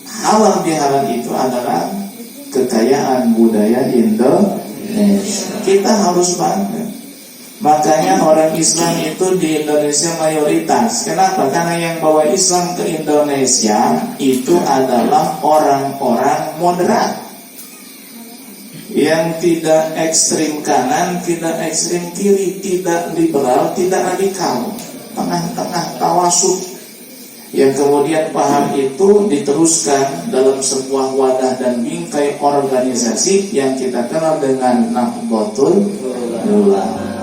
halal bihalal itu adalah kekayaan budaya Indonesia. Kita harus bangga. Makanya orang Islam itu di Indonesia mayoritas. Kenapa? Karena yang bawa Islam ke Indonesia itu adalah orang-orang moderat, yang tidak ekstrim kanan, tidak ekstrim kiri, tidak liberal, tidak radikal, tengah-tengah, tawasud. Yang kemudian paham itu diteruskan dalam sebuah wadah dan bingkai organisasi yang kita kenal dengan Nahdlatul Ulama.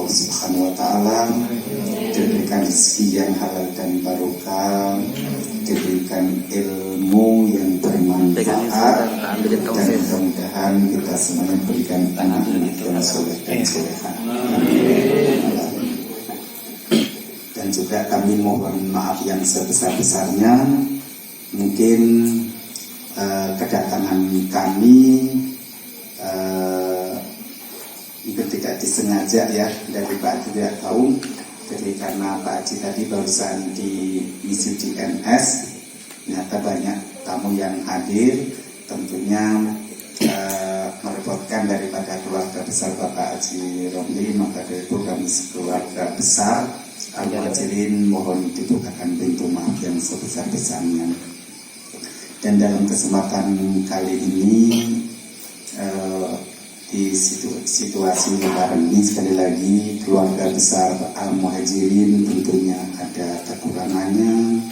Subhanahu wa ta'ala, diberikan rezeki yang halal dan barokah, diberikan ilmu yang bermanfaat, dan mudah-mudahan kita semuanya berikan anak-anak yang soleh dan soleha. Dan juga kami mohon maaf yang sebesar-besarnya, mungkin kedatangan kami mungkin tidak disengaja ya, dari Pak Haji tidak tahu. Jadi karena Pak Haji tadi barusan di misi di NS, ternyata banyak tamu yang hadir, tentunya merepotkan daripada keluarga besar Bapak Haji Romli. Maka dari itu kami sekeluarga besar Al-Muhajirin mohon dibukakan pintu maaf yang sebesar-besarnya. Dan dalam kesempatan kali ini, di situasi lebaran ini, sekali lagi keluarga besar Al-Muhajirin tentunya ada kekurangannya,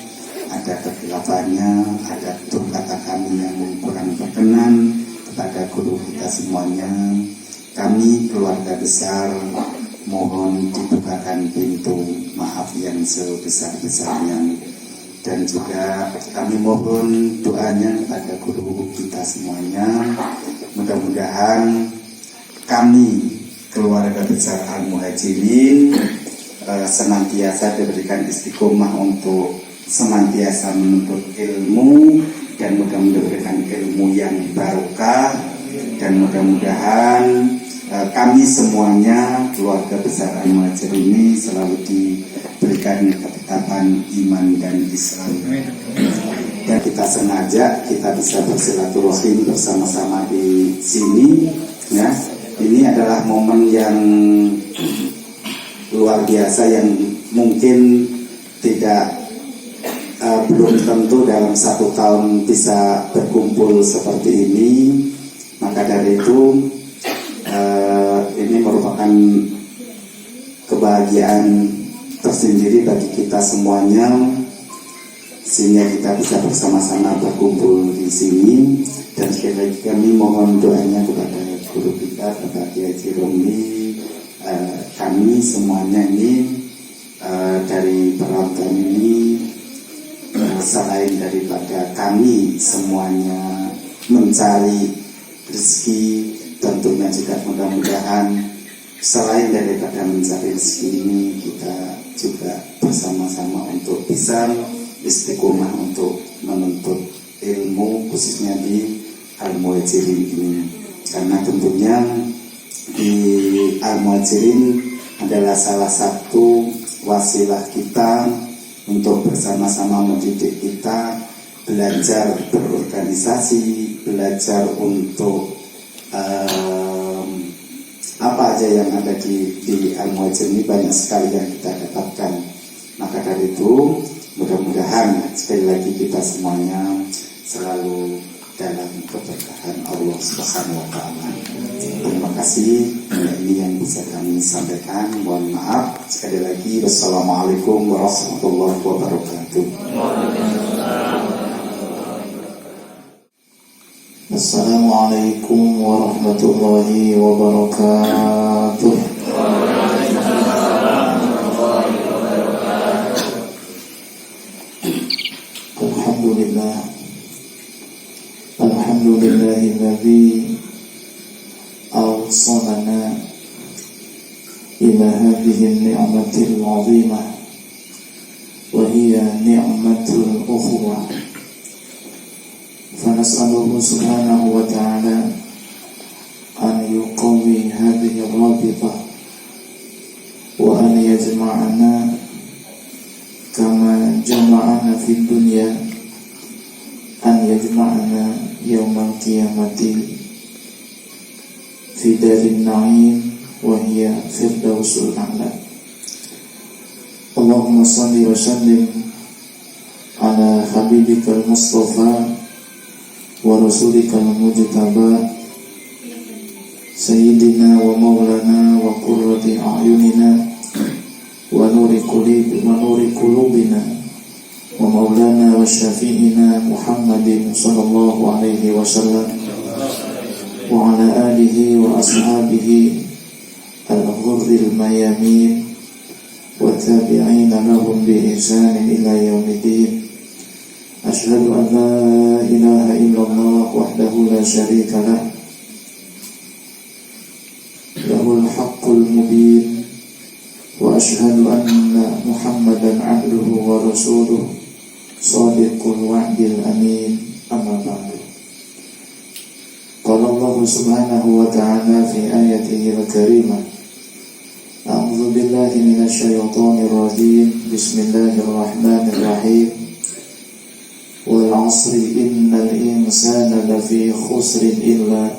ada kekhilafahnya, ada tutur kata kami yang kurang berkenan kepada guru kita semuanya. Kami keluarga besar mohon dibukakan pintu maaf yang sebesar-besarnya. Dan juga kami mohon doanya kepada guru kita semuanya. Mudah-mudahan kami keluarga besar Al-Muhajirin senantiasa diberikan istiqomah untuk senantiasa menuntut ilmu, dan mudah-mudahan diberikan ilmu yang barokah, dan mudah-mudahan kami semuanya keluarga besar Al-Muhajirin ini selalu diberikan ketetapan iman dan Islam. Dan kita sengaja kita bisa bersilaturahim bersama-sama di sini ya. Ini adalah momen yang luar biasa yang mungkin tidak belum tentu dalam 1 tahun bisa berkumpul seperti ini. Maka dari itu ini merupakan kebahagiaan tersendiri bagi kita semuanya, sehingga kita bisa bersama-sama berkumpul di sini. Dan sekali lagi kami mohon doanya kepada guru kita, Bapak Haji Romli. Kami semuanya ini dari penonton ini, selain daripada kami semuanya mencari rezeki, tentunya juga mudah-mudahan selain daripada mencari rezeki ini, kita juga bersama-sama untuk bisa istiqomah untuk menuntut ilmu, khususnya di Al-Muhajirin ini. Karena tentunya di Al-Muhajirin adalah salah satu wasilah kita untuk bersama-sama mendidik kita belajar berorganisasi, belajar untuk apa aja yang ada di Al-Muhajirin ini banyak sekali yang kita dapatkan. Maka dari itu mudah-mudahan sekali lagi kita semuanya selalu dalam keberkahan Allah Subhanahu wa taala. Terima kasih, ini yang bisa kami sampaikan. Mohon maaf sekali lagi. Wassalamualaikum warahmatullahi wabarakatuh. Assalamualaikum warahmatullahi wabarakatuh. Alhamdulillah. Alhamdulillahilladzi awsalana ila hadhihi an-ni'matil 'azimah wa hiya ni'matul ukhuwah. فنسأله سبحانه وتعالى أن يقوي هذه الرابطة وأن يجمعنا كما جمعنا في الدنيا، أن يجمعنا يوم القيامة في دار النعيم وهي فردوس الأعلى. اللهم صل وسلم على حبيبك المصطفى ورسولك المجتبى سيدنا ومولانا وقرة أعيننا ونور قلوبنا ومولانا وشفيعنا محمد صلى الله عليه وسلم وعلى آله وأصحابه الغر الميامين والتابعين لهم بإحسان إلى يوم الدين. أشهد أن لا إله إلا الله وحده لا شريك له له الحق المبين وأشهد أن محمدا عبده ورسوله صادق الوعد الأمين. أما بعد، قال الله سبحانه وتعالى في آيته الكريمة: أعوذ بالله من الشيطان الرجيم، بسم الله الرحمن الرحيم، والعصر إن الإنسان لفي خسر إلا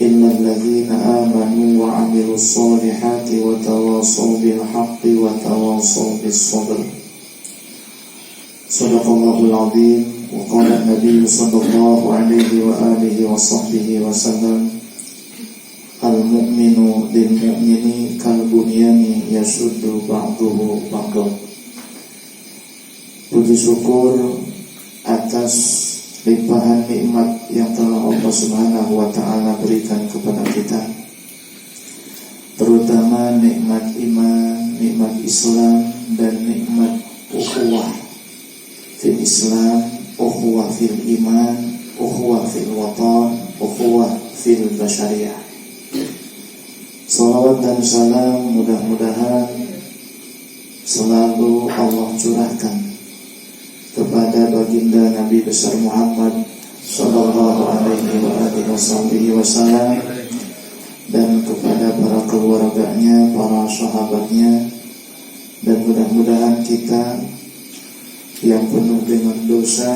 الذين آمنوا وعملوا الصالحات وتواصوا بالحق وتواصوا بالصبر. صدق الله العظيم. وقال النبي صلى الله عليه وآله وصحبه وسلم: المؤمن للمؤمن كالبنيان يشد بعضه بعضا. Puji syukur atas limpahan nikmat yang telah Allah Subhanahu wa taala berikan kepada kita, terutama nikmat iman, nikmat Islam, dan nikmat ukhuwah fil Islam, ukhuwah fil iman, ukhuwah fil watan, ukhuwah fil basyariyah. Salawat dan salam mudah-mudahan selalu Allah curahkan kepada baginda Nabi besar Muhammad sallallahu alaihi wasallam dan kepada para keluarganya, para sahabatnya, dan mudah-mudahan kita yang penuh dengan dosa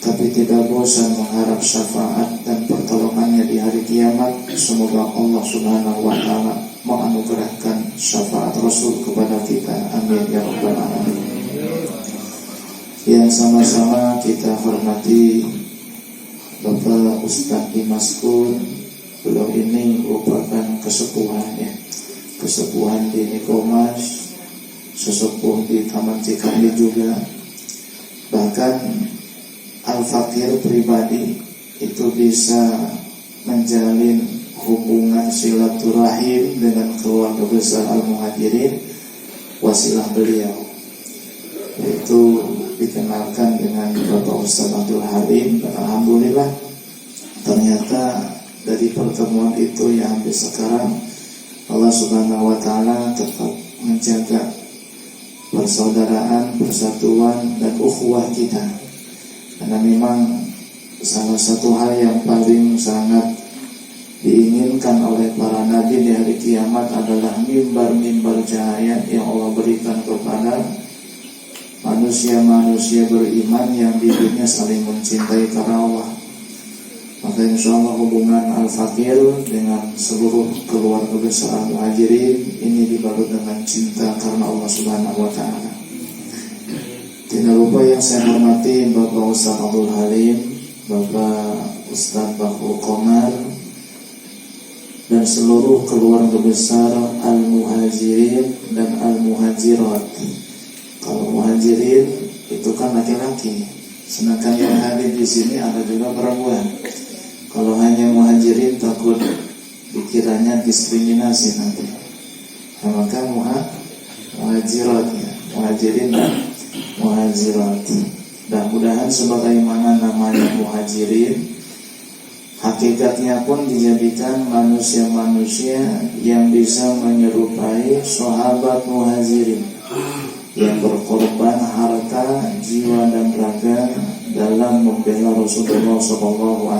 tapi tidak bosan mengharap syafaat dan pertolongannya di hari kiamat, semoga Allah Subhanahu wa taala menganugerahkan syafaat Rasul kepada kita. Amin ya rabbal alamin. Yang sama-sama kita hormati Bapak Ustadz Dimas Kun. Beliau ini merupakan kesepuhan di Nikomas, sesepuh di Taman Cikandi juga. Bahkan Al-Fakir pribadi itu bisa menjalin hubungan silaturahim dengan keluarga besar Al-Muhajirin wasilah beliau, yaitu dikenalkan dengan Bapak Ustaz Abdul Halim. Dan alhamdulillah ternyata dari pertemuan itu yang sampai sekarang Allah Subhanahu wa taala tetap menjaga persaudaraan, persatuan, dan ukhuwah kita. Karena memang salah satu hal yang paling sangat diinginkan oleh para nabi di hari kiamat adalah mimbar-mimbar cahaya yang Allah berikan kepada manusia-manusia beriman yang di dunia saling mencintai karena Allah. Maka insya Allah hubungan Al-Fakir dengan seluruh keluarga besar Al-Muhajirin ini dibalut dengan cinta karena Allah Subhanahu wa ta'ala. Tidak lupa yang saya hormati Bapak Ustaz Abdul Halim Bapak Ustadz Bahrul Qomar, dan seluruh keluarga besar Al-Muhajirin dan Al-Muhajirat. Kalau Muhajirin itu kan laki-laki, sedangkan yang hadir di sini ada juga perempuan. Kalau hanya Muhajirin takut dikiranya diskriminasi nanti. Nah, maka Muhajirat ya, Muhajirin dan Muhajirat. Dan mudahan sebagaimana namanya Muhajirin, hakikatnya pun dijadikan manusia-manusia yang bisa menyerupai sahabat Muhajirin yang berkorban harta, jiwa dan raga dalam membela Rasulullah SAW.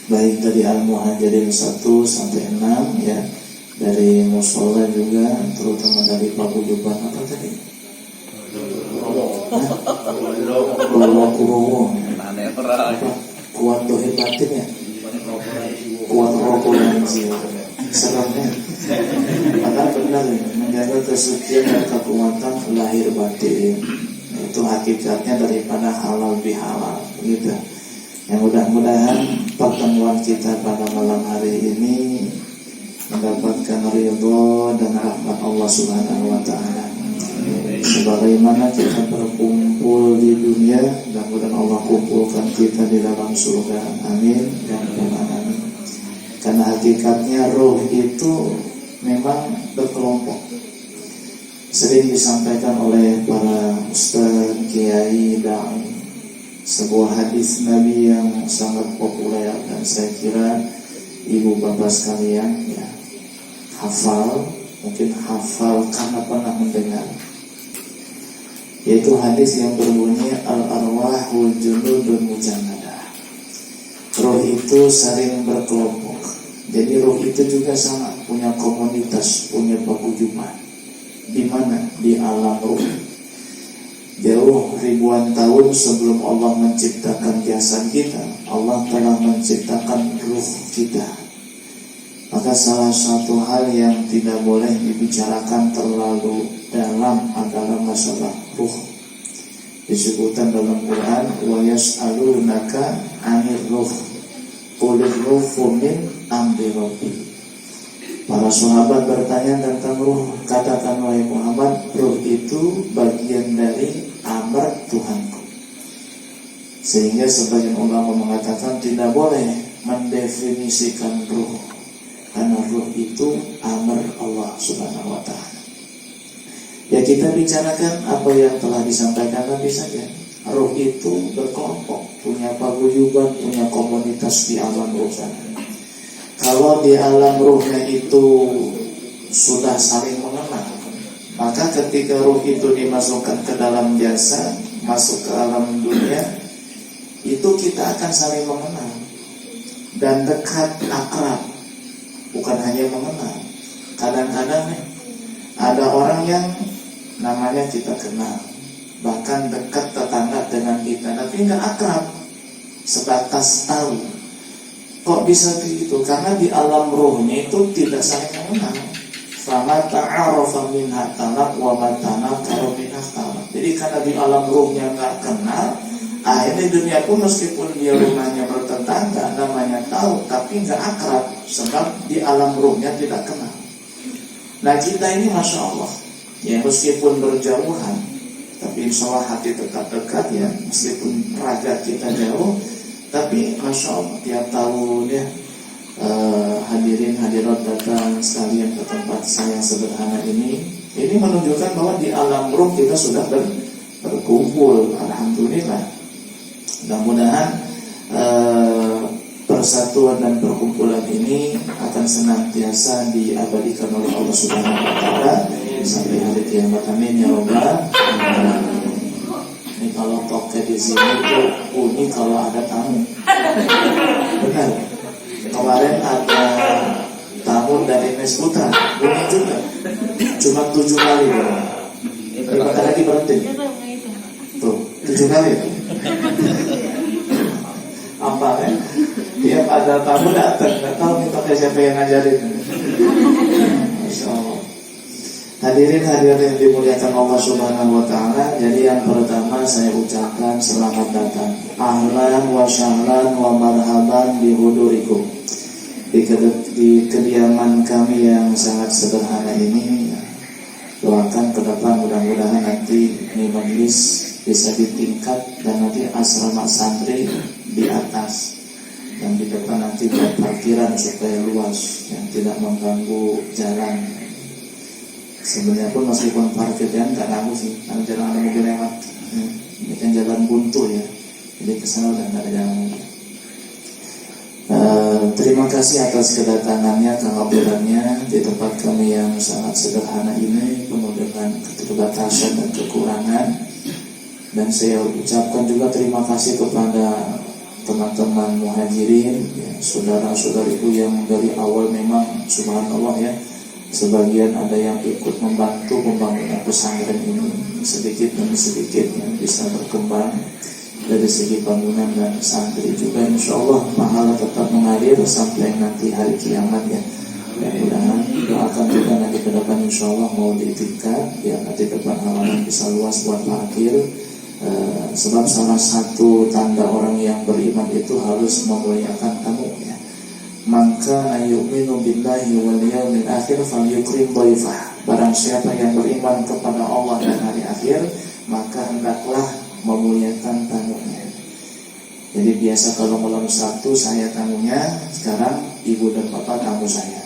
Baik dari Al-Muhajirin 1 sampai 6 ya, dari musola juga, terutama dari paguyuban apa tadi? Kurowo kuat dohir batin ya, kuat rokok dan jiwa. Seremnya padahal benar ya, menjaga kesucian dan kekuatan lahir batin itu hakikatnya daripada halal bihalal gitu. Yang mudah-mudahan pertemuan kita pada malam hari ini mendapatkan ridho dan rahmat Allah Subhanahu wa Ta'ala. Sebagaimana kita berkumpul di dunia, mudah-mudahan Allah kumpulkan kita di dalam surga. Amin dan amin. Karena hakikatnya roh itu memang berkelompok. Sering disampaikan oleh para ustaz, kiai, dai, sebuah hadis Nabi yang sangat populer dan saya kira ibu bapak sekalian ya hafal, mungkin hafal karena pernah mendengar, yaitu hadis yang berbunyi al-arwahul junudun mujannadah. Roh itu sering berkelompok. Jadi roh itu juga sama, punya komunitas, punya paguyuban. Di mana? Di alam roh. Jauh ribuan tahun sebelum Allah menciptakan jasad kita, Allah telah menciptakan ruh kita. Maka salah satu hal yang tidak boleh dibicarakan terlalu dalam adalah masalah ruh. Disebutkan dalam Quran, wa yas'alunaka 'anir ruh qul ruhu min amri rabbi. Para sahabat bertanya tentang ruh, katakan wahai Muhammad, ruh itu bagian dari amar Tuhanku. Sehingga sebagian ulama mengatakan tidak boleh mendefinisikan ruh, karena ruh itu amar Allah Subhanahu wa Ta'ala. Ya kita bicarakan apa yang telah disampaikan Nabi saja. Ruh itu berkelompok, punya paguyuban, punya komunitas di alam ruh sana. Kalau di alam ruhnya itu sudah saling mengenal, maka ketika ruh itu dimasukkan ke dalam jasad, masuk ke alam dunia, itu kita akan saling mengenal dan dekat, akrab. Bukan hanya mengenal. Kadang-kadang ada orang yang namanya kita kenal, bahkan dekat tetangga dengan kita, tapi nggak akrab, sebatas tahu. Kok bisa begitu? Karena di alam ruhnya itu tidak saling mengenal. Fama ta'arafa minha talaq wa ma tanakara minha talaq. Jadi karena di alam ruhnya nggak kenal, akhirnya dunia pun meskipun dia rumahnya bertetangga, namanya tahu, tapi nggak akrab, sebab di alam ruhnya tidak kenal. Nah kita ini Masya Allah, ya meskipun berjauhan, tapi insya Allah hati tetap dekat ya, meskipun raga kita jauh, tapi Masya Allah tiap tahun ya hadirin hadirat datang sekalian ke tempat saya yang sederhana ini menunjukkan bahwa di alam ruh kita sudah berkumpul. Alhamdulillah. Mudah-mudahan persatuan dan perkumpulan ini akan senantiasa diabadikan oleh Allah Subhanahu wa Ta'ala sampai hari kiamat. Amin ya rabbal alamin. Ini kalau toke di sini tuh unik kalau ada tamu. Benar. Kemarin ada tamu dari Mes Putra, unik juga. Cuma 7 kali bro. Berapa lagi berhenti? Tuh, 7 kali. Apa ya? Tiap ada tamu datang, nggak tahu nih pakai siapa yang ngajarin. Masya Allah. Hadirin yang dimuliakan Allah Subhanahu wa taala, jadi yang pertama saya ucapkan selamat datang. Ahlan wa sahlan wa marhaban bi hudurikum. Di kediaman kami yang sangat sederhana ini, doakan ke depan mudah-mudahan nanti ini majelis bisa ditingkat dan nanti asrama santri di atas dan di depan nanti buat parkiran supaya luas yang tidak mengganggu jalan. Sebenarnya pun meskipun parkir kan nggak ganggu sih, karena jarang ada mobil lewat. Ini kan jalan buntu ya, jadi kesana udah nggak ada jalan mobil. Terima kasih atas kedatangannya, kehadirannya di tempat kami yang sangat sederhana ini, penuh dengan keterbatasan dan kekurangan. Dan saya ucapkan juga terima kasih kepada teman-teman muhajirin, ya, saudara-saudariku yang dari awal memang subhanallah ya, sebagian ada yang ikut membantu pembangunan pesantren ini sedikit demi sedikit yang bisa berkembang. Dari segi bangunan dan santri juga insya Allah pahala tetap mengalir sampai nanti hari kiamat ya. Mudah-mudahan doakan juga nanti ke depan insya Allah mau ditingkat biar nanti depan halaman bisa luas buat parkir. Sebab salah satu tanda orang yang beriman itu harus memuliakan tamu ya. Maka yu'minu billahi wal yawmil akhir falyukrim dhaifah. Barang siapa yang beriman kepada Allah dan hari akhir, maka hendaklah memuliakan tamunya. Jadi biasa kalau malam Sabtu saya tamunya, sekarang ibu dan bapak tamu saya.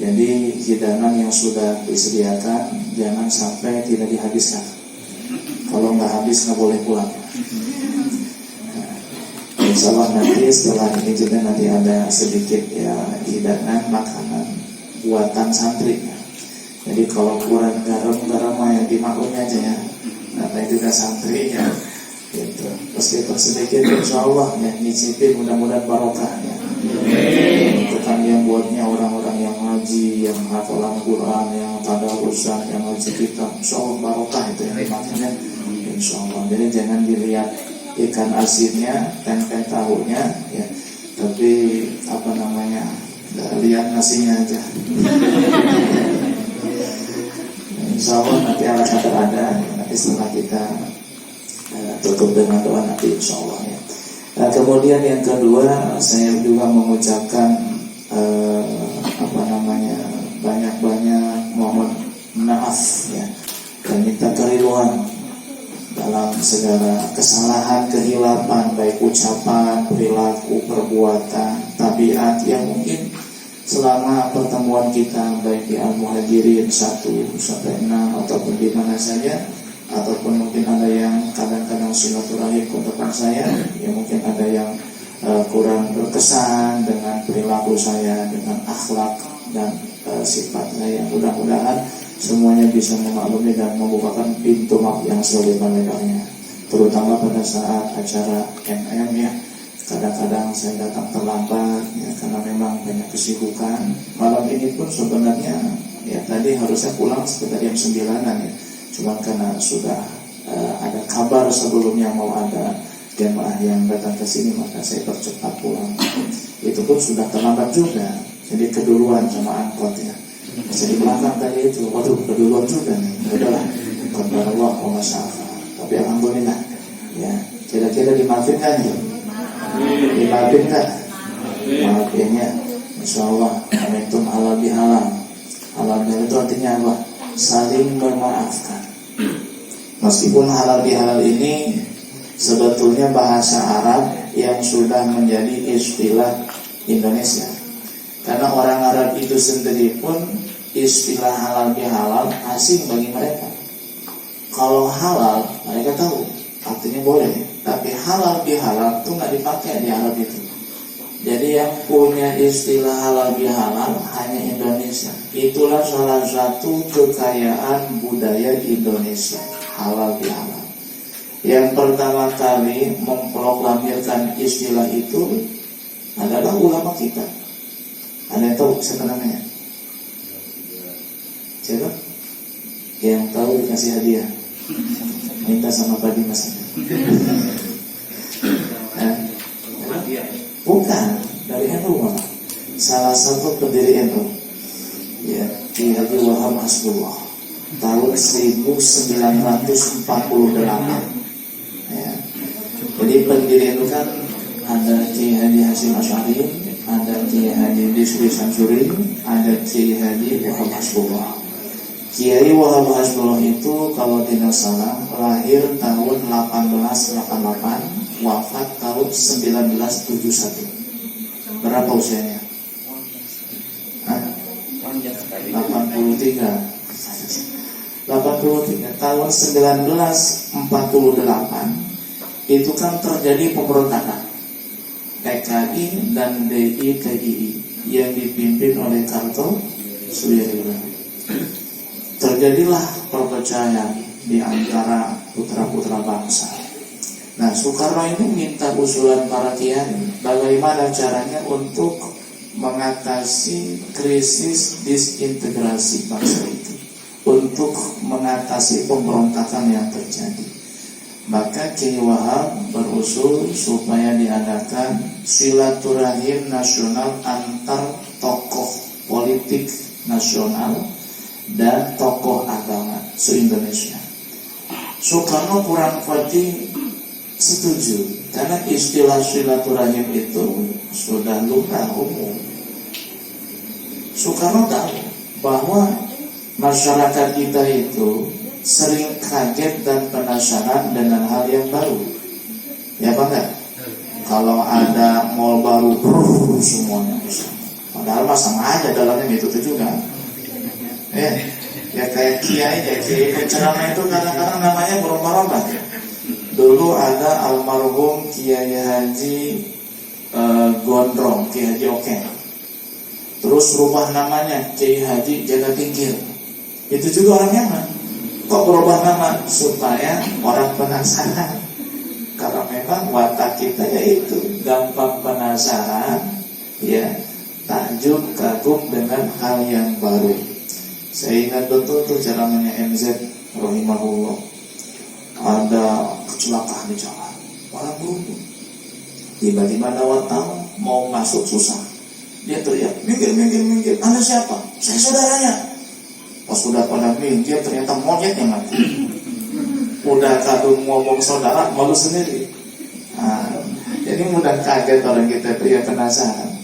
Jadi hidangan yang sudah disediakan jangan sampai tidak dihabiskan. Kalau nggak habis nggak boleh pulang. Insya Allah nanti setelah ini juga nanti ada sedikit ya hidangan makanan buatan santri. Jadi kalau kurang garam yang dimaklumi aja ya. Namanya juga santri ya, gitu. Meskipun sedikit insya Allah ya nyicipin mudah-mudahan barokah ya. Itu kan yang buatnya orang-orang yang ngaji, yang hafal Al-Quran, yang tadarusan, yang ngaji kitab, insya Allah barokah itu yang dimakannya, insya Allah. Jadi jangan dilihat ikan asinnya, tempe tahunya, ya, tapi apa namanya, lihat nasinya aja. Insya Allah nanti ala kadar ada. Setelah kita tutup dengan doa nanti insya Allah ya. Kemudian yang kedua saya juga mengucapkan banyak-banyak mohon maaf ya dan minta keriduan dalam segala kesalahan, kehilapan baik ucapan, perilaku, perbuatan, tabiat yang mungkin selama pertemuan kita baik di Al-Muhajirin 1-6 ataupun di mana saja, ataupun mungkin ada yang kadang-kadang silaturahim ke depan saya, ya mungkin ada yang kurang berkesan dengan perilaku saya, dengan akhlak dan sifat saya. Mudah-mudahan semuanya bisa memaklumi dan membukakan pintu maaf yang selebar-lebarnya, terutama pada saat acara MM ya. Kadang-kadang saya datang terlambat ya, karena memang banyak kesibukan. Malam ini pun sebenarnya ya tadi harusnya pulang sekitar jam 9-an ya. Cuma karena sudah ada kabar sebelumnya mau ada jemaah yang datang ke sini, maka saya percepat pulang. Itu pun sudah terlambat juga. Jadi keduluan sama angkot ya. Jadi belakang tadi itu, waduh keduluan juga nih. Udahlah, qadarullah wa masya'allah. Tapi alhamdulillah ya, kira-kira dimaafin kan ya? Dimaafin kan? Maafinnya insyaallah amintum halal bihalal. Halal bihalal itu artinya apa? Saling memaafkan. Meskipun halal bihalal ini sebetulnya bahasa Arab yang sudah menjadi istilah Indonesia. Karena orang Arab itu sendiri pun istilah halal bihalal asing bagi mereka. Kalau halal mereka tahu artinya boleh, tapi halal bihalal itu nggak dipakai di Arab itu. Jadi yang punya istilah halal bihalal hanya Indonesia. Itulah salah satu kekayaan budaya Indonesia, halal bihalal. Yang pertama kali memproklamirkan istilah itu adalah ulama kita. Ada yang tahu siapa namanya? Siapa? Yang tahu dikasih hadiah. Minta sama Pak Dimas. Bukan dari NU, salah satu pendiri NU, ya, Ki Haji Wahab Hasbullah. tahun 1948. Ya. Jadi pendiri itu kan ada Kiai Haji Hasyim Asy'ari, ada Kiai Haji Bisri Samsuri, ada Kiai Haji Wahab Hasbullah. Kiai Wahab Hasbullah itu kalau tidak salah lahir tahun 1888, wafat tahun 1971. Berapa usianya? 83 tahun 1948 itu kan terjadi pemberontakan PKI dan DITII yang dipimpin oleh Kartosuwiryo. Terjadilah perpecahan di antara putra-putra bangsa. Nah, Soekarno ini minta usulan para kiai bagaimana caranya untuk mengatasi krisis disintegrasi bangsa itu, untuk mengatasi pemberontakan yang terjadi. Maka Kiai Wahab berusul supaya diadakan silaturahim nasional antar tokoh politik nasional dan tokoh agama se-Indonesia. Soekarno kurang kuati setuju karena istilah silaturahim itu sudah lumrah umum. Soekarno tahu bahwa masyarakat kita itu sering kaget dan penasaran dengan hal yang baru. Ya Pak enggak? Kalau ada mall baru, semuanya bisa. Padahal sama aja dalamnya itu juga. Ya kayak kiai penceramah itu kadang-kadang namanya berubah-ubah. Dulu ada almarhum Kiai Haji Gondrong, Kiai Haji Oken. Terus rubah namanya Kiai Haji Jaga Tingkir. Itu juga orang Yaman. Kok berubah nama? Supaya orang penasaran. Karena memang watak kita yaitu gampang penasaran, ya, takjub kagum dengan hal yang baru. Saya ingat betul tuh ceramahnya MZ rahimahullah. Ada kecelakaan di jalan, orang beruntung. Tiba-tiba ada wartawan mau masuk susah. Dia teriak, minggir. Anda siapa? Saya saudaranya. Pas sudah pada minggir ternyata monyet yang mati. Udah kadung ngomong saudara malu sendiri. Jadi mudah kaget orang kita itu ya penasaran.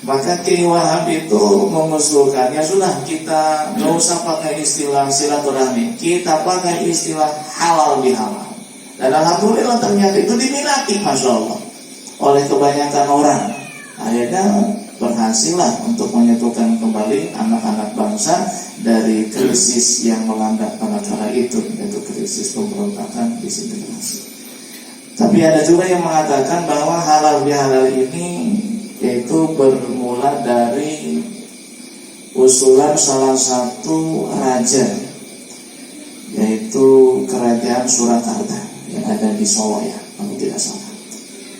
Maka Kiai Wahab itu mengusulkan, ya sudah kita nggak usah pakai istilah silaturahmi, kita pakai istilah halal bihalal. Dan alhamdulillah ternyata itu diminati, masya Allah, oleh kebanyakan orang. Akhirnya berhasillah untuk menyatukan kembali anak-anak bangsa dari krisis yang melanda pada kala itu, yaitu krisis pemberontakan disintegrasi. Tapi ada juga yang mengatakan bahwa halal bihalal ini itu bermula dari usulan salah satu raja, yaitu kerajaan Surakarta yang ada di Solo ya, kalau tidak salah.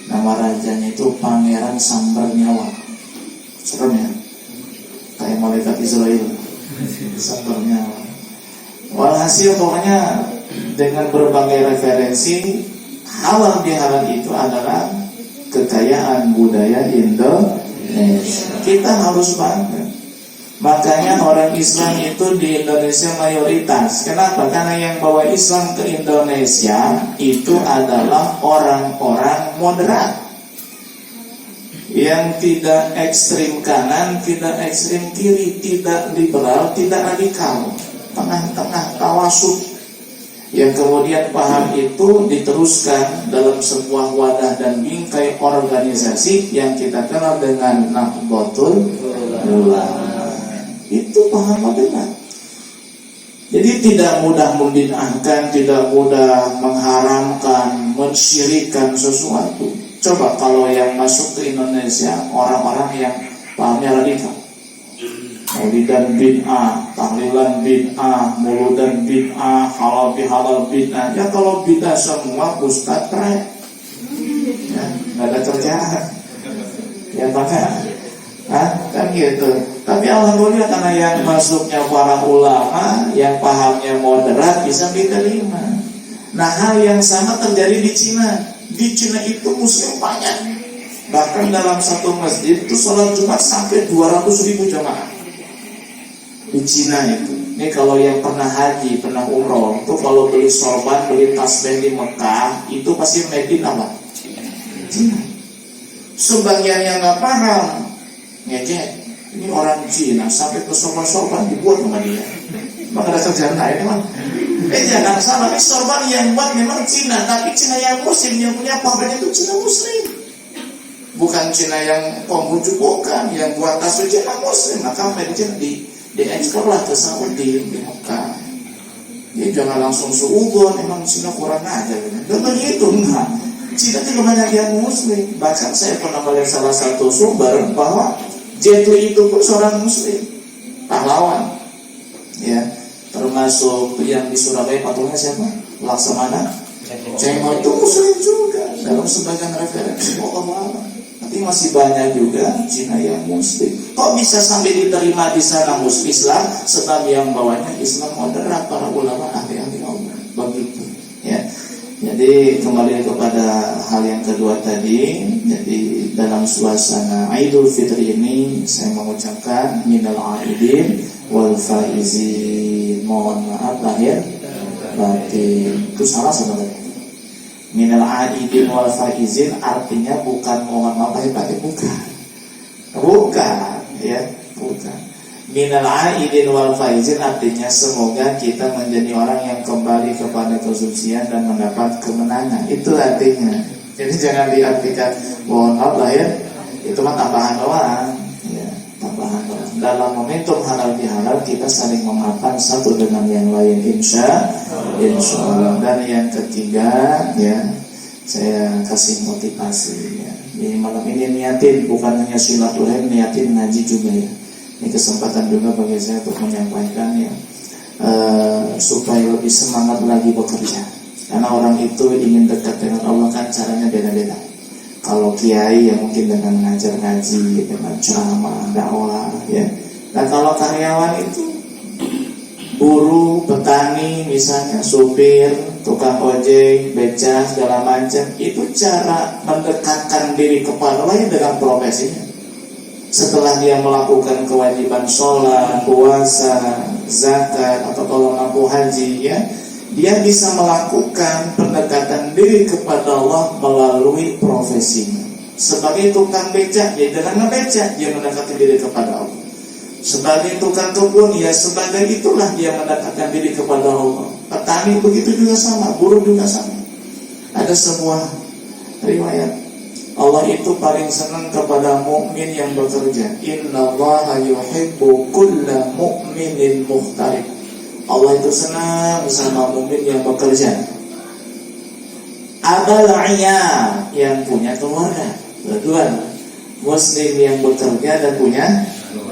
Nama rajanya itu Pangeran Sambernyawa. Serem ya, kayak malaikat Israel. Sambernyawa. Walhasil pokoknya dengan berbagai referensi, halal bihalal itu adalah kekayaan budaya Indonesia. Kita harus bangga. Makanya orang Islam itu di Indonesia mayoritas. Kenapa? Karena yang bawa Islam ke Indonesia itu adalah orang-orang moderat, yang tidak ekstrim kanan, tidak ekstrim kiri, tidak liberal, tidak radikal, tengah-tengah, tawasud. Yang kemudian paham itu diteruskan dalam sebuah wadah dan bingkai organisasi yang kita kenal dengan Nahdlatul Ulama. Itu paham moderat. Jadi tidak mudah membid'ahkan, tidak mudah mengharamkan, mensyirikkan sesuatu. Coba kalau yang masuk ke Indonesia orang-orang yang pahamnya radikal, maulidan bid'ah, tahlilan bid'ah, muludan bid'ah, halal bihalal bid'ah. Ya kalau bid'ah semua ustaz keren, ya, nggak ada kerjaan, ya kan gitu. Tapi alhamdulillah karena yang masuknya para ulama yang pahamnya moderat bisa diterima. Nah hal yang sama terjadi di Cina. Di Cina itu muslim banyak. Bahkan dalam satu masjid itu sholat Jumat sampai 200.000 jamaah. Di Cina itu Ini kalau yang pernah haji, pernah umroh, itu kalau beli sorban, beli tasbih di Mekah, itu pasti made in apa? Cina. Sebagian yang nggak paham, ngejek. Ini orang Cina sampai ke sorban-sorban dibuat sama dia. Memang ada kerjaan lain memang. Jangan salah, ini sorban yang buat memang Cina, tapi Cina yang Muslim, yang punya pabriknya itu Cina Muslim. Bukan Cina yang Konghucu, bukan, yang buat tas itu Cina Muslim. Maka mereka diekspor lah ke Saudi, di Mekah. Jadi jangan langsung suudon, memang Cina kurang aja. Dan begitu enggak. Cina juga banyak yang Muslim. Bahkan saya pernah melihat salah satu sumber bahwa Jet Li itu pun seorang Muslim, pahlawan, ya, termasuk yang di Surabaya patungnya siapa? Laksamana Cengho itu Muslim juga dalam sebagian referensi. Allah, tapi masih banyak juga Cina yang Muslim. Kok bisa sampai diterima di sana Muslim Islam, sebab yang bawahnya Islam moderat, para ulama ahli-ahli Allah, begitu, ya. Jadi kembali kepada hal yang kedua tadi. Jadi dalam suasana Idul Fitri ini saya mengucapkan minal aidin wal faizin. Mohon maaf lahir batin. Itu salah sebenarnya. Minal aidin wal faizin artinya bukan mohon maaf lahir batin, bukan. Bukan, ya, bukan. Minal aidin wal faizin artinya semoga kita menjadi orang yang kembali kepada kesucian dan mendapat kemenangan. Itu artinya. Jadi jangan diartikan mohon maaf lahir, itu mah tambahan doang, ya, tambahan doang. Dalam momentum halal bihalal kita saling memaafkan satu dengan yang lain, insya Allah. Dan yang ketiga, ya, saya kasih motivasi, ya. Jadi malam ini niatin bukan hanya silaturahim, niatin ngaji juga, ya. Ini kesempatan juga bagi saya untuk menyampaikan, ya, supaya lebih semangat lagi bekerja. Karena orang itu ingin dekat dengan Allah kan caranya beda-beda. Kalau kiai ya mungkin dengan ngajar ngaji, dengan ceramah, dakwah, ya. Nah kalau karyawan itu buruh, petani, misalnya supir, tukang ojek, beca, segala macam, itu cara mendekatkan diri kepada Allah dengan profesinya. Setelah dia melakukan kewajiban sholat, puasa, zakat, atau kalau mampu haji, ya, dia bisa melakukan pendekatan diri kepada Allah melalui profesinya. Sebagai tukang becak, ya dengan ngebecak dia mendekatkan diri kepada Allah. Sebagai tukang kebun, ya sebagai itulah dia mendekatkan diri kepada Allah. Petani begitu juga sama, buruh juga sama. Ada sebuah riwayat, Allah itu paling senang kepada mukmin yang bekerja. Innallaha yuhibbu kulla mu'minin muhtarib. Allah itu senang sama mukmin yang bekerja. Abal'iyya yang punya keluarga. Kedua, muslim yang bekerja dan punya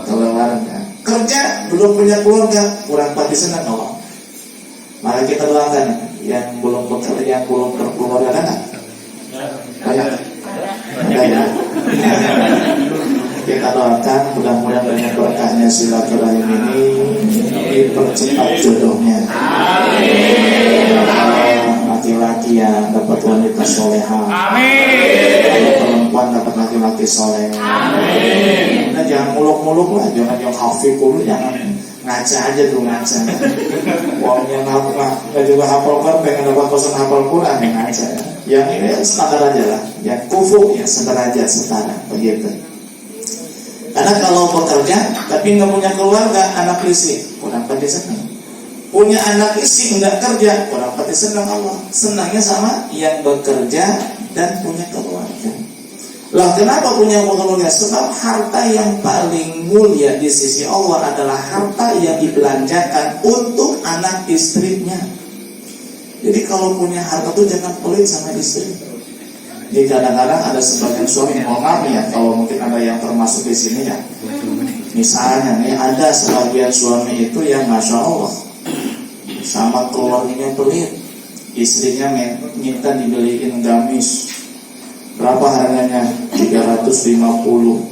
keluarga. Kerja belum punya keluarga, kurang pasti senang Allah. Maka kita doakan yang belum bekerja, yang belum berkeluarga kan? Banyak. Ya. Kita doakan mudah-mudahan dengan berkahnya silaturahim ini dipercepat jodohnya. Laki-laki yang dapat wanita soleha. Perempuan dapat laki-laki soleh. Nah, jangan muluk-muluk lah, jangan yang hafif dulu, jangan ngaca aja tuh ngaca. Wong yang nggak juga hafal Quran, pengen dapat kosan hafal Quran yang ngaca. Yang ini standar aja lah, yang kufu ya sederajat setara begitu. Karena kalau bekerja tapi nggak punya keluarga, anak istri kurang pasti senang. Punya anak istri nggak kerja, kurang pasti senang Allah. Senangnya sama yang bekerja dan punya keluarga. Lah kenapa punya keluarga? Sebab harta yang paling mulia di sisi Allah adalah harta yang dibelanjakan untuk anak istrinya. Jadi kalau punya harta itu jangan pelit sama istri. Jadi kadang-kadang ada sebagian suami, mohon maaf ya, kalau mungkin ada yang termasuk di sini ya. Misalnya nih ada sebagian suami itu yang masya Allah sama keluarganya pelit, istrinya minta dibeliin gamis. Berapa harganya? 350.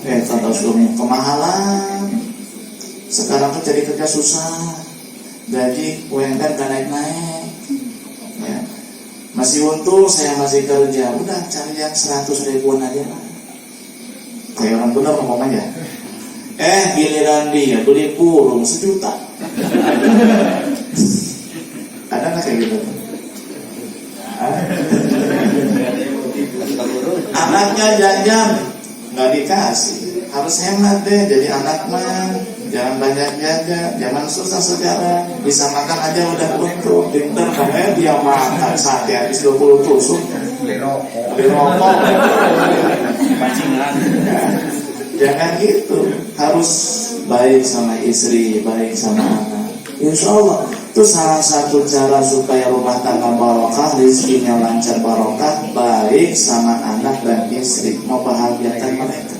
Kata suami, kemahalan. Sekarang tuh cari kerja susah, gaji UMR gak naik-naik. Ya. Masih untung saya masih kerja, udah cari yang 100 ribuan aja lah. Kayak orang benar ngomong aja. Giliran dia beli burung 1 juta. Ada nggak kayak gitu? Anaknya jajan nggak dikasih, harus hemat deh. Jadi anak mah jangan banyak jajan, jangan susah sekarang. Bisa makan aja udah untung, pinter makanya dia makan sate habis 20 tusuk. Beli rokok. Jangan gitu, harus baik sama istri, baik sama anak. Insya Allah itu salah satu cara supaya rumah tangga barokah, rezekinya lancar barokah, baik sama anak dan istri, membahagiakan mereka.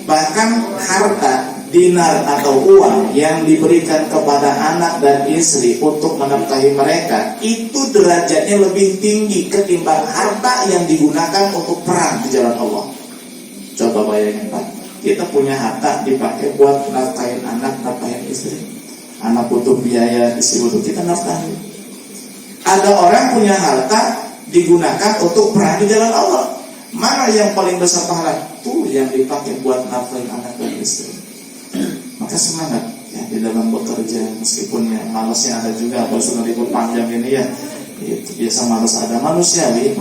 Bahkan harta, dinar atau uang yang diberikan kepada anak dan istri untuk menafkahi mereka, itu derajatnya lebih tinggi ketimbang harta yang digunakan untuk perang di jalan Allah. Coba bayangin Pak, kita punya harta dipakai buat nafkahin anak, nafkahin istri. Anak butuh biaya, istri butuh, kita nafkahin. Ada orang punya harta digunakan untuk perang di jalan Allah. Mana yang paling besar pahala? Tuh yang dipakai buat nafkahin anak dan istri. Maka semangat ya di dalam bekerja, meskipun ya malasnya ada juga. Kalau sudah libur panjang ini ya, itu biasa malas ada, manusiawi.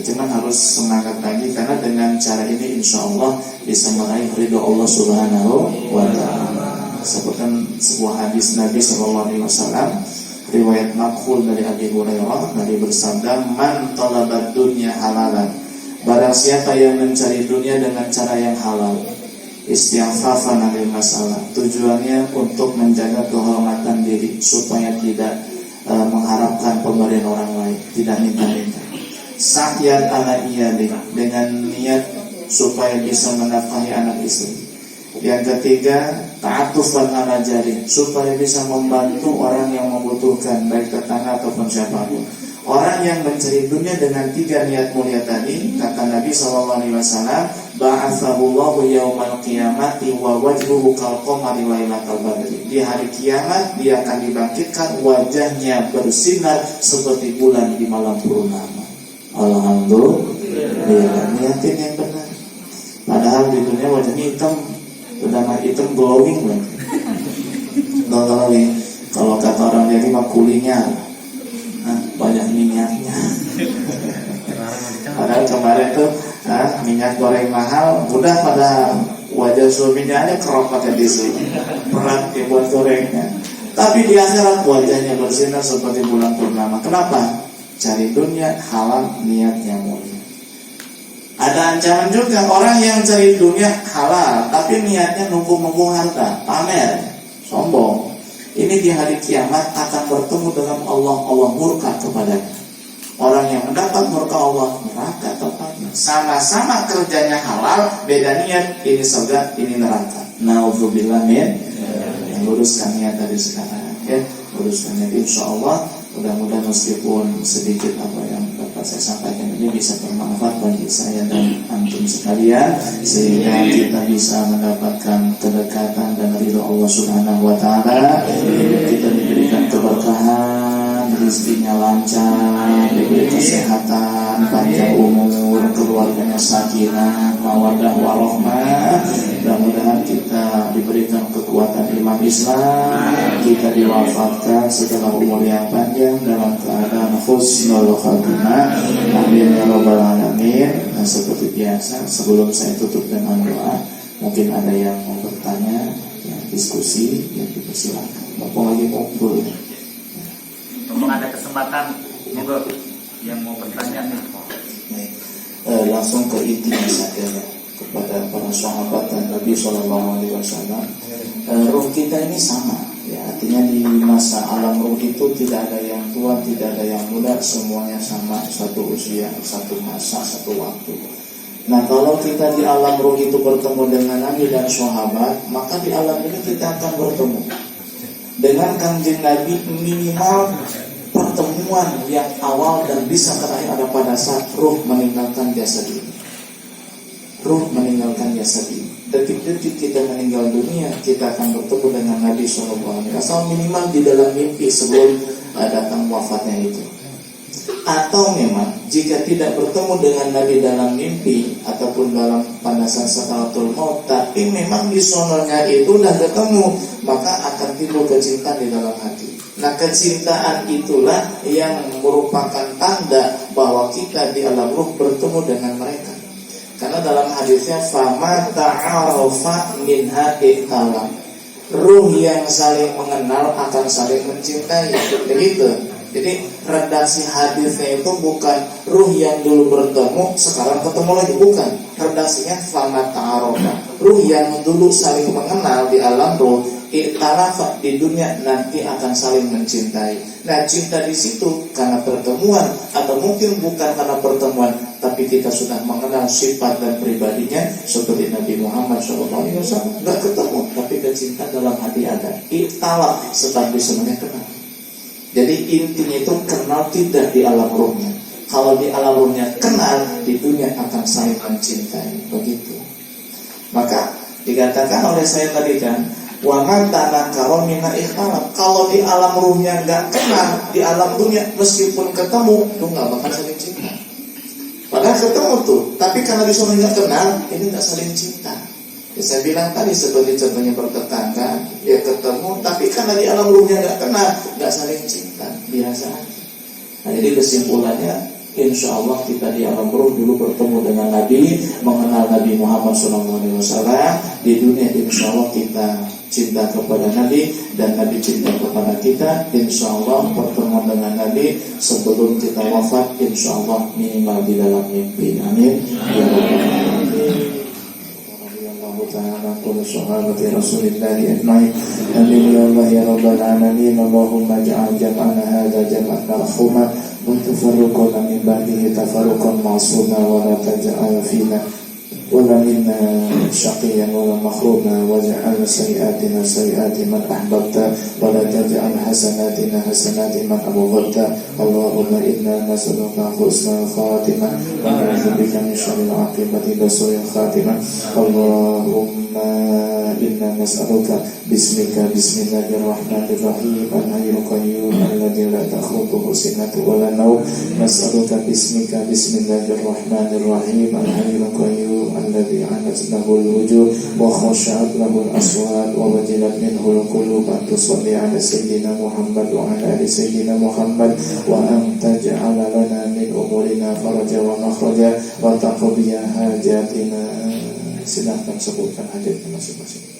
Cuman harus semangat lagi, karena dengan cara ini insya Allah bisa meraih ridho Allah Subhanahu wa Ta'ala. Sebutkan sebuah hadis Nabi SAW, riwayat maqful dari Abi Hurairah. Nabi bersabda, man talabad dunya halalan, barang siapa yang mencari dunia dengan cara yang halal, istighfafan dari masalah, tujuannya untuk menjaga kehormatan diri supaya tidak mengharapkan pemberian orang lain, tidak minta-minta. Sa'yan ala iyali, dengan niat supaya bisa menafkahi anak istri. Yang ketiga, ta'atufan ala jari, supaya bisa membantu orang yang membutuhkan, baik tetangga ataupun siapapun. Orang yang mencari dunia dengan 3 niat mulia tadi, kata Nabi SAW, ba'athahullahu yawmal qiyamati wa wajhuhu kalqamari lailatal badri. Di hari kiamat dia akan dibangkitkan, wajahnya bersinar seperti bulan di malam purnama. Alhamdulillah, niatin yang benar. Padahal di dunia wajahnya hitam, udah hitam glowing lagi. Kalau kata orang jadi mah kulinya, banyak minyaknya. Padahal kemarin tuh minyak goreng mahal, udah pada wajah suaminya aja kerok pakai tisu, berat buat gorengnya. Tapi di akhirat wajahnya bersinar seperti bulan purnama. Kenapa? Cari dunia halal, niatnya mulia. Ada ancaman juga orang yang cari dunia halal tapi niatnya numpuk-numpuk harta, pamer, sombong. Ini di hari kiamat akan bertemu dengan Allah. Allah murka kepadanya. Orang yang mendapat murka Allah, neraka tempatnya. Sama-sama kerjanya halal, beda niat. Ini surga, ini neraka. Na'udzubillah min. Luruskan niat dari sekarang, ya. Luruskan niat, insya Allah. Mudah-mudahan meskipun sedikit apa yang dapat saya sampaikan ini bisa bermanfaat bagi saya dan antum sekalian, sehingga kita bisa mendapatkan kedekatan dan ridho Allah Subhanahu wa Ta'ala. Kita diberikan keberkahan, rezekinya lancar, diberi kesehatan, panjang umur, keluarganya sakinah, mawaddah warahmah. Mudah-mudahan kita diberikan kekuatan iman Islam, kita diwafatkan setelah umur yang panjang dalam keadaan husnul khatimah. Amin ya rabbal alamin. Nah, seperti biasa sebelum saya tutup dengan doa, mungkin ada yang mau bertanya, ya, diskusi, ya dipersilakan. Bapak lagi ngobrol. Mumpung ada kesempatan, monggo yang mau bertanya nih. Langsung ke intinya saja ya, kepada para sahabat dan Nabi SAW. Ruh kita ini sama, ya, artinya di masa alam ruh itu tidak ada yang tua, tidak ada yang muda, semuanya sama, satu usia, satu masa, satu waktu. Nah, kalau kita di alam ruh itu bertemu dengan Nabi dan sahabat, maka di alam ini kita akan bertemu dengan Kanjeng Nabi. Minimal pertemuan yang awal dan bisa terakhir ada pada saat ruh meninggalkan jasad ini. Ruh meninggalkan jasad ini. Detik-detik kita meninggal dunia, kita akan bertemu dengan Nabi SAW minimal di dalam mimpi sebelum datang wafatnya itu. Atau memang jika tidak bertemu dengan Nabi dalam mimpi ataupun dalam pada saat sakaratul maut, tapi memang di sononya itu sudah ketemu, maka akan timbul kecintaan di dalam hati. Nah, kecintaan itulah yang merupakan tanda bahwa kita di alam ruh bertemu dengan mereka. Karena dalam hadisnya fama ta'arofa minha ikhtalam. Ruh yang saling mengenal akan saling mencintai. Begitu. Jadi redaksi hadisnya itu bukan ruh yang dulu bertemu sekarang ketemu lagi, bukan. Redaksinya fama ta'arofa. Ruh yang dulu saling mengenal di alam ruh, ikhtalafat di dunia nanti akan saling mencintai. Nah, cinta di situ karena pertemuan, atau mungkin bukan karena pertemuan, tapi kita sudah mengenal sifat dan pribadinya seperti Nabi Muhammad SAW. Nggak ketemu, tapi kecintaan dalam hati ada. Ikhtalaf sebab semuanya kenal. Jadi intinya itu kenal tidak di alam ruhnya. Kalau di alam ruhnya kenal, di dunia akan saling mencintai. Begitu. Maka dikatakan oleh saya tadi kan, wa man tanakara mina ikhtalaf. Kalau di alam ruhnya nggak kenal, di alam dunia meskipun ketemu, itu nggak bakal saling cinta. Padahal ketemu tuh, tapi karena disuruh nggak kenal, ini nggak saling cinta. Ya, saya bilang tadi sebagai contohnya bertetangga, ya ketemu, tapi karena di alam ruhnya nggak kenal, nggak saling cinta, biasa aja. Nah, jadi kesimpulannya, insya Allah kita di alam ruh dulu bertemu dengan Nabi, mengenal Nabi Muhammad SAW. Di dunia insya Allah kita cinta kepada Nabi dan Nabi cinta kepada kita. Insya Allah pertemuan dengan Nabi sebelum kita wafat, insya Allah minimal di dalam mimpi. Amin. Ya Rabbal Alamin. Ta'ala qul sahabati Rasulillahi ajma'in. Amin ya Allah ya Rabbal Alamin. Allahumma ja'al jam'ana hadza jam'an marhuma wa tafarruqana min ba'dihi tafarruqan ma'suma wa la taj'al fina ولا منا شقيا ولا مخروما واجعل سيئاتنا سيئات من أحببت ولا تجعل حسناتنا حسنات من أبغضت اللهم إنا نسألك حسن الخاتمة ونعوذ بك من شر العاقبة وسوء الخاتمة اللهم إنا نسألك باسمك بسم الله الرحمن الرحيم الحي القيوم الذي لا تأخذه سنة ولا نوم نسألك باسمك بسم الله الرحمن الرحيم الحي القيوم الذي عنت له الوجوه وخشعت له الأصوات ووجلت منه القلوب أن تصلي على سيدنا محمد وعلى آل سيدنا محمد وأن تجعل لنا من أمورنا فرجا ومخرجا وتقضي حاجاتنا. Silahkan sebutkan hajatnya masing-masing.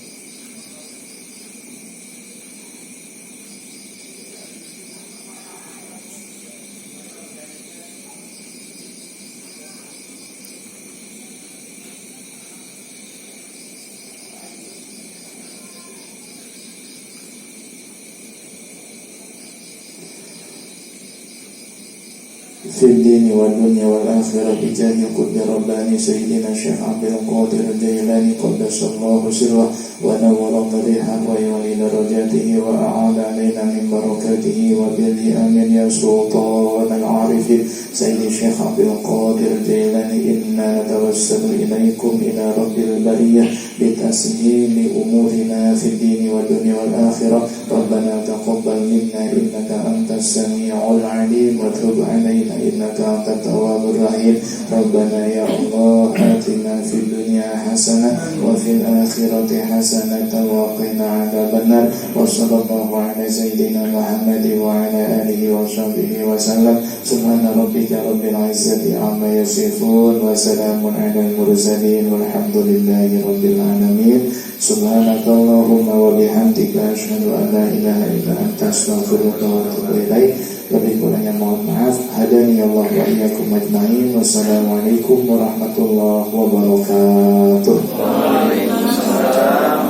في الدين والدنيا والآخرة بجاه قد رباني سيدنا الشيخ عبد القادر الجيلاني قدس الله سره ونور ضريحه ويعلي درجاته وأعاد علينا من بركاته وبره آمين يا سلطان العارفين سيد الشيخ عبد القادر الجيلاني إنا نتوسل إليكم إلى رب البرية بتسهيل أمورنا في الدين والدنيا والآخرة ربنا تقبل منا إنك أنت السميع العليم وتب علينا إنك أنت التواب الرحيم ربنا يا الله آتنا في الدنيا حسنة وفي الآخرة حسنة وقنا عذاب النار وصلى الله على سيدنا محمد وعلى آله وصحبه وسلم سبحان ربك رب العزة عما يصفون وسلام على المرسلين والحمد لله رب العالمين سبحانك اللهم وبحمدك أشهد أن لا إله إلا أنت أستغفرك وأتوب إليك. Lebih kurangnya mohon maaf. Hadani Allah wa iyyakum ajma'in. Wassalamualaikum warahmatullahi wabarakatuh. Waalaikumsalam.